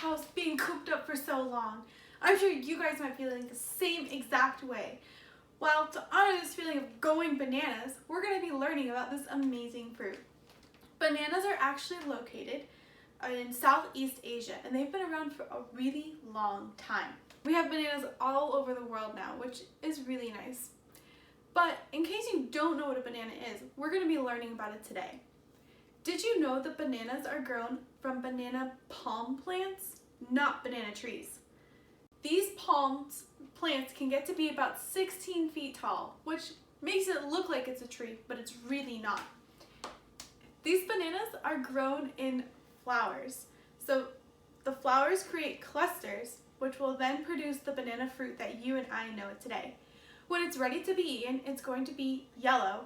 house being cooped up for so long. I'm sure you guys might be feeling the same exact way. Well, to honor this feeling of going bananas, we're going to be learning about this amazing fruit. Bananas are actually located in Southeast Asia, and they've been around for a really long time. We have bananas all over the world now, which is really nice. But in case you don't know what a banana is, we're going to be learning about it today. Did you know that bananas are grown from banana palm plants, not banana trees? These plants can get to be about 16 feet tall, which makes it look like it's a tree, but it's really not. These bananas are grown in flowers. So the flowers create clusters, which will then produce the banana fruit that you and I know today. When it's ready to be eaten, it's going to be yellow,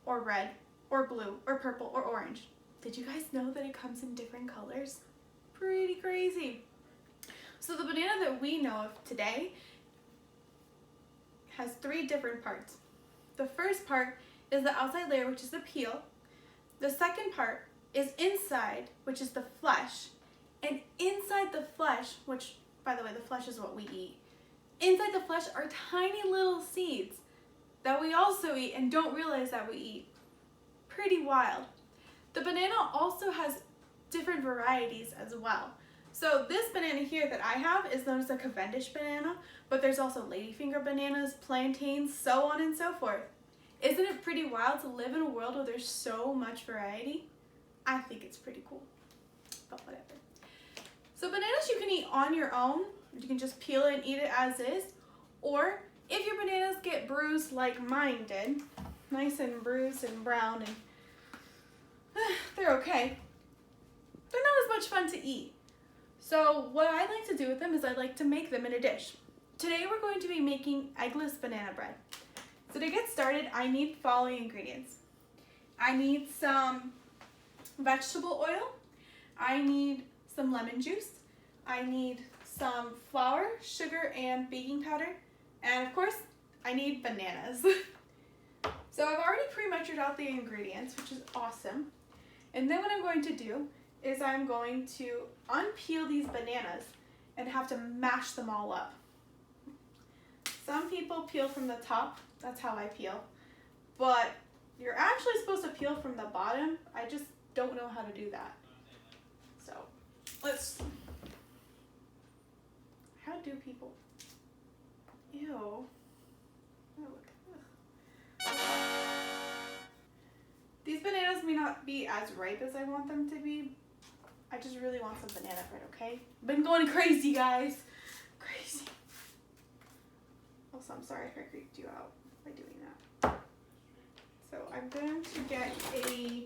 or red, or blue, or purple, or orange. Did you guys know that it comes in different colors? Pretty crazy. So the banana that we know of today has 3 different parts. The first part is the outside layer, which is the peel. The second part is inside, which is the flesh. And inside the flesh, which, by the way, the flesh is what we eat. Inside the flesh are tiny little seeds that we also eat and don't realize that we eat. Pretty wild. The banana also has different varieties as well. So this banana here that I have is known as a Cavendish banana, but there's also ladyfinger bananas, plantains, so on and so forth. Isn't it pretty wild to live in a world where there's so much variety? I think it's pretty cool, but whatever. So bananas you can eat on your own. You can just peel it and eat it as is. Or if your bananas get bruised like mine did, nice and bruised and brown, and they're okay, they're not as much fun to eat. So what I like to do with them is I like to make them in a dish. Today we're going to be making eggless banana bread. So to get started, I need following ingredients. I need some vegetable oil. I need some lemon juice. I need some flour, sugar, and baking powder. And of course, I need bananas. So I've already pre-measured out the ingredients, which is awesome. And then what I'm going to do is I'm going to unpeel these bananas and have to mash them all up. Some people peel from the top, that's how I peel. But you're actually supposed to peel from the bottom. I just don't know how to do that. So how do people? Ew. Oh, look. These bananas may not be as ripe as I want them to be. I just really want some banana bread, okay? Been going crazy, guys. Crazy. Also, I'm sorry if I creeped you out by doing that. So I'm going to get a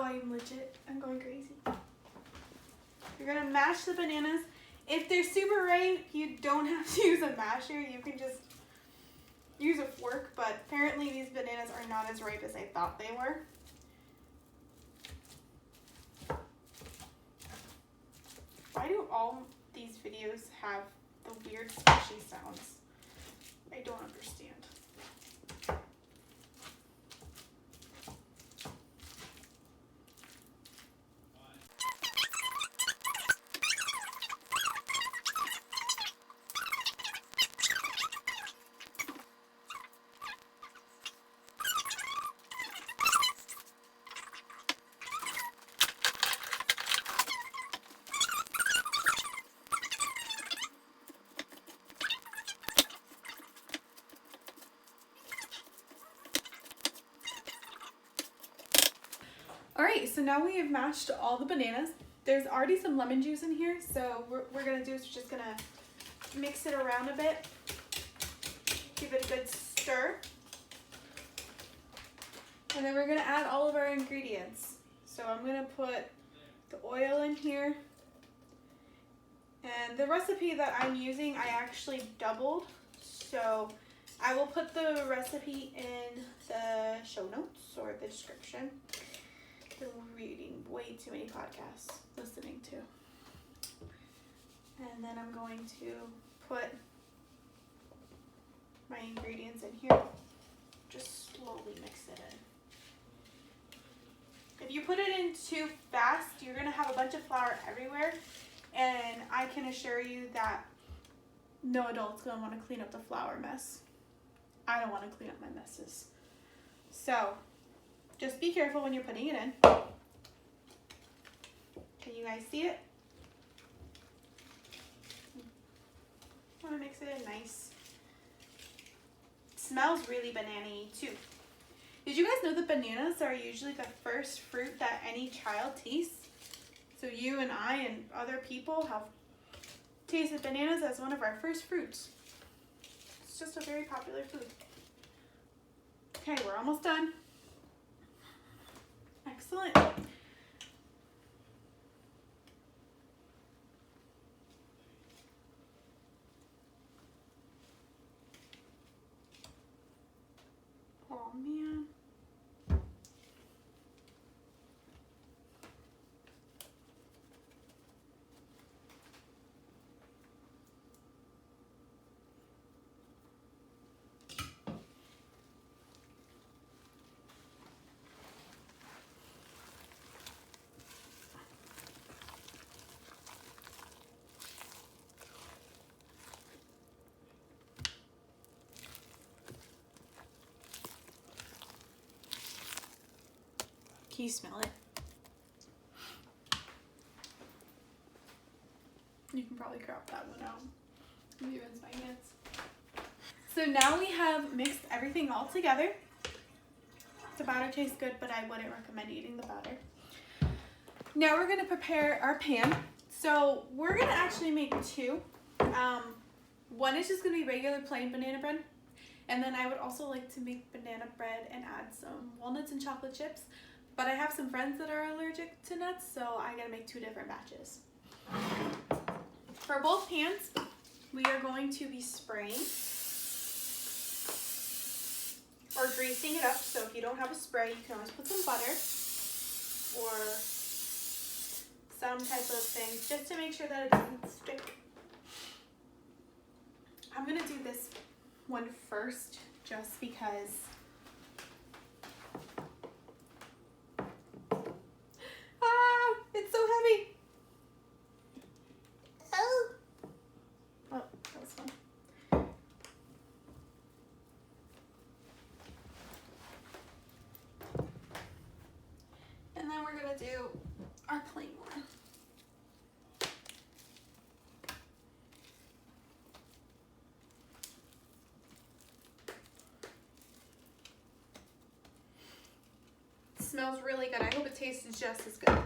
I'm legit. I'm going crazy. You're gonna mash the bananas. If they're super ripe, you don't have to use a masher. You can just use a fork, but apparently these bananas are not as ripe as I thought they were. Why do all these videos have the weird squishy sounds? I don't understand. Alright, so now we have mashed all the bananas. There's already some lemon juice in here, so what we're going to do is we're just going to mix it around a bit. Give it a good stir. And then we're going to add all of our ingredients. So I'm going to put the oil in here. And the recipe that I'm using, I actually doubled. So I will put the recipe in the show notes or the description. Been reading way too many podcasts, listening to. And then I'm going to put my ingredients in here. Just slowly mix it in. If you put it in too fast, you're gonna have a bunch of flour everywhere, and I can assure you that no adult's gonna want to clean up the flour mess. I don't want to clean up my messes. So just be careful when you're putting it in. Can you guys see it? I want to mix it in nice. It smells really banana-y too. Did you guys know that bananas are usually the first fruit that any child tastes? So you and I and other people have tasted bananas as one of our first fruits. It's just a very popular food. Okay, we're almost done. Excellent. Oh man. Can you smell it? You can probably crop that one out. Maybe it's my hands. So now we have mixed everything all together. The batter tastes good, but I wouldn't recommend eating the batter. Now we're gonna prepare our pan. So we're gonna actually make two. One is just gonna be regular plain banana bread. And then I would also like to make banana bread and add some walnuts and chocolate chips. But I have some friends that are allergic to nuts, so I gotta make two different batches. For both pans, we are going to be spraying or greasing it up. So if you don't have a spray, you can always put some butter or some type of thing just to make sure that it doesn't stick. I'm gonna do this one first just because it's so heavy. Oh, that was fun. And then we're gonna do our plain one. It smells really good. I hope it tastes just as good.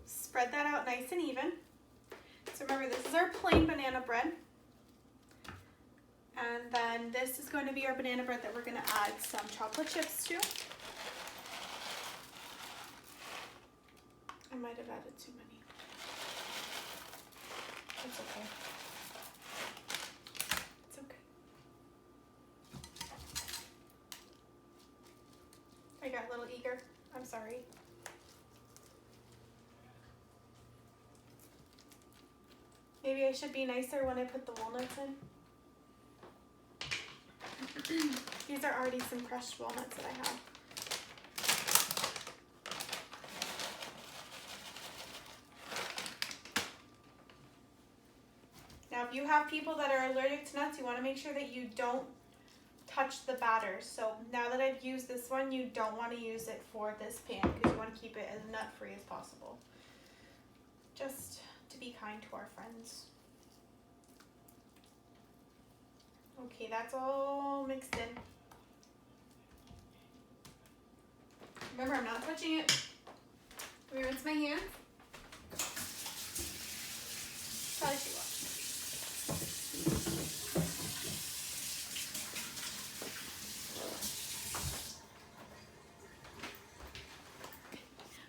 Spread that out nice and even. So remember, this is our plain banana bread. And then this is going to be our banana bread that we're going to add some chocolate chips to. I might have added too many. It's okay. It's okay. I got a little eager. I'm sorry. Maybe I should be nicer when I put the walnuts in. These are already some crushed walnuts that I have. Now, if you have people that are allergic to nuts, you want to make sure that you don't touch the batter. So now that I've used this one, you don't want to use it for this pan because you want to keep it as nut-free as possible. Just to be kind to our friends. Okay, that's all mixed in. Remember, I'm not touching it. Let me rinse my hands. Probably should wash.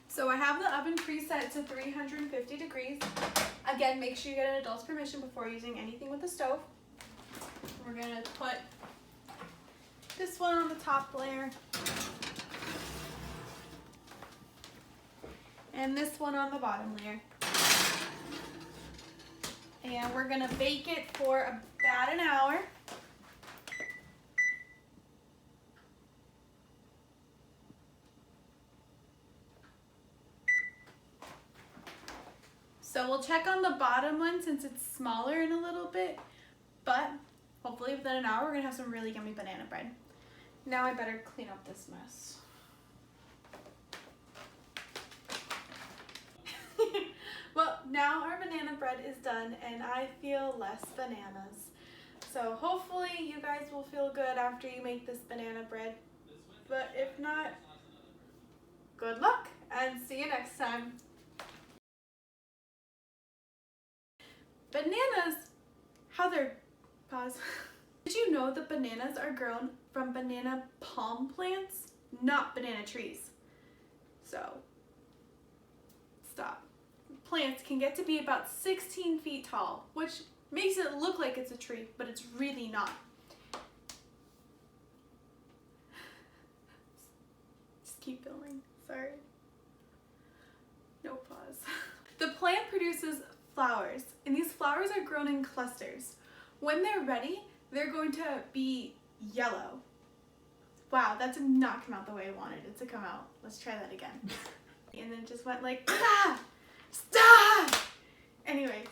So I have the oven preset to 350 degrees. Again, make sure you get an adult's permission before using anything with the stove. We're gonna put this one on the top layer and this one on the bottom layer. And we're gonna bake it for about an hour. So we'll check on the bottom one since it's smaller in a little bit, but hopefully within an hour we're gonna have some really yummy banana bread. Now I better clean up this mess. Well, now our banana bread is done and I feel less bananas. So hopefully you guys will feel good after you make this banana bread. But if not, good luck and see you next time. Bananas, pause. Did you know that bananas are grown from banana palm plants, not banana trees? So, stop. Plants can get to be about 16 feet tall, which makes it look like it's a tree, but it's really not. Just keep going, sorry. No pause. The plant produces flowers, and these flowers are grown in clusters. When they're ready, they're going to be yellow. Wow, that did not come out the way I wanted it to come out. Let's try that again. And then it just went like, ah! Stop! Anyways.